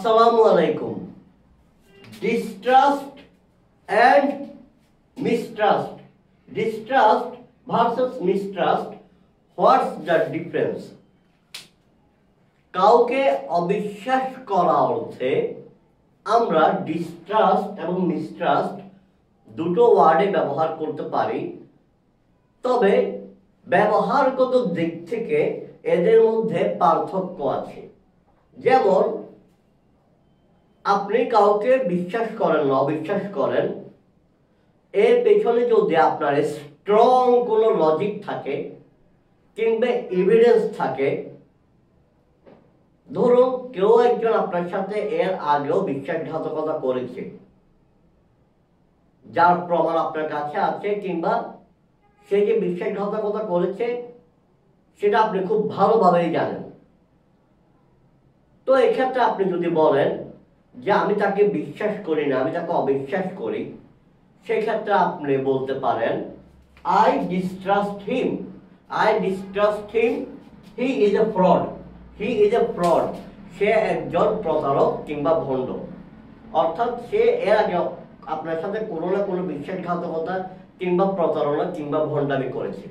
Assalamu alaikum. Distrust and mistrust. Distrust versus mistrust. What's the difference? কাউকে অবিশ্বাস করা অর্থে আমরা ডিস্ট্রাস্ট এবং মিস্ট্রাস্ট দুটো ওয়ার্ডে ব্যবহার করতে পারি, তবে ব্যবহারগত দিক থেকে এদের মধ্যে পার্থক্য আছে। যেমন আপনি কাউকে বিশ্বাস করেন না, অবিশ্বাস করেন, এর পেছনে যদি আপনার স্ট্রং কোনো লজিক থাকে কিংবা এভিডেন্স থাকে, ধরুন কেউ একজন আপনার সাথে এর আগেও বিশ্বাসঘাতকতা করেছে, যার প্রমাণ আপনার কাছে আছে, কিংবা সে যে বিশ্বাসঘাতকতা করেছে সেটা আপনি খুব ভালোভাবেই জানেন। তো এক্ষেত্রে আপনি যদি বলেন যে আমি তাকে বিশ্বাস করি না, আমি তাকে অবিশ্বাস করি, সেক্ষেত্রে আপনি বলতে পারেন I distrust him. I distrust him. He is a fraud. He is a fraud. সে একজন প্রতারক কিংবা ভণ্ড। অর্থাৎ সে এর আগে আপনার সাথে কোনো না কোনো বিশ্বাসঘাতকতা কিংবা প্রতারণা কিংবা ভণ্ডামি করেছে।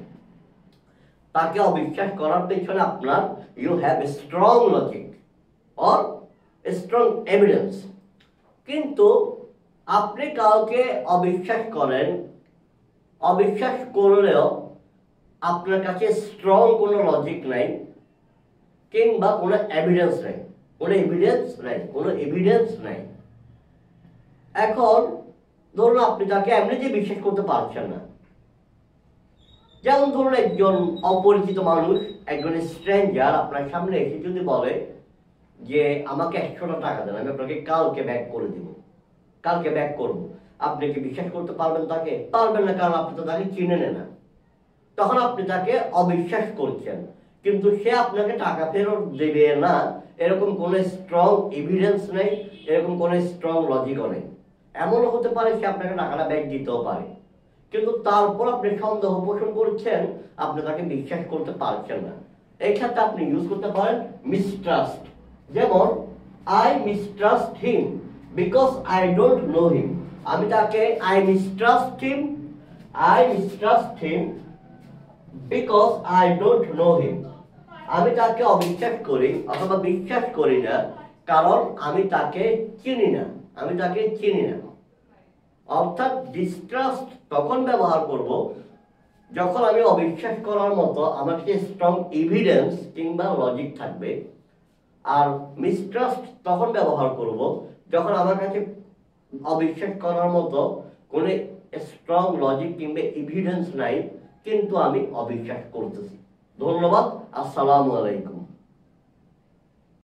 তাকে অবিশ্বাস করার পেছনে আপনার you have a strong logic or strong evidence. কিন্তু আপনি কাউকে অবিশ্বাস করেন, অবিশ্বাস করলেও আপনার কাছে স্ট্রং কোনো লজিক নাই কিংবা কোনো এভিডেন্স নাই, কোনো এভিডেন্স নাই। এখন ধরুন আপনি তাকে এমনিতে বিশ্বাস করতে পারছেন না। যেমন ধরুন একজন অপরিচিত মানুষ, একজন স্ট্রেঞ্জার আপনার সামনে এসে যদি বলে যে আমাকে 100টা টাকা দেন, আমি আপনাকে কালকে ব্যাক করে দিব, কালকে ব্যাক করব, আপনি কি বিশ্বাস করতে পারবেন তাকে? পারবেন না, কারণ আপনি তো তাকে চিনেন না। তখন আপনি তাকে অবিশ্বাস করছেন, কিন্তু সে আপনাকে টাকা ফেরত দেবে না এরকম কোনো স্ট্রং এভিডেন্স নেই, এরকম কোনো স্ট্রং লজিকও নেই। এমনও হতে পারে সে আপনাকে টাকাটা ব্যাক দিতেও পারে, কিন্তু তারপর আপনি সন্দেহ পোষণ করছেন, আপনি তাকে বিশ্বাস করতে পারছেন না। এই ক্ষেত্রে আপনি ইউজ করতে পারেন মিসট্রাস্ট। যেমন I mistrust him because I don't know him. আমি তাকে I mistrust him because I don't know him. আমি তাকে অবিশ্বাস করি অথবা বিশ্বাস করি না কারণ আমি তাকে চিনি না, অর্থাৎ ডিস্ট্রাস্ট তখন ব্যবহার করব যখন আমি অবিশ্বাস করার মতো আমার কাছে স্ট্রং এভিডেন্স কিংবা লজিক থাকবে, আর মিসট্রাস্ট তখন ব্যবহার করব যখন আমার কাছে অবিশ্বাস করার মতো কোনো স্ট্রং লজিক কিংবা এভিডেন্স নাই, কিন্তু আমি অবিশ্বাস করতেছি। ধন্যবাদ। আসসালামু আলাইকুম।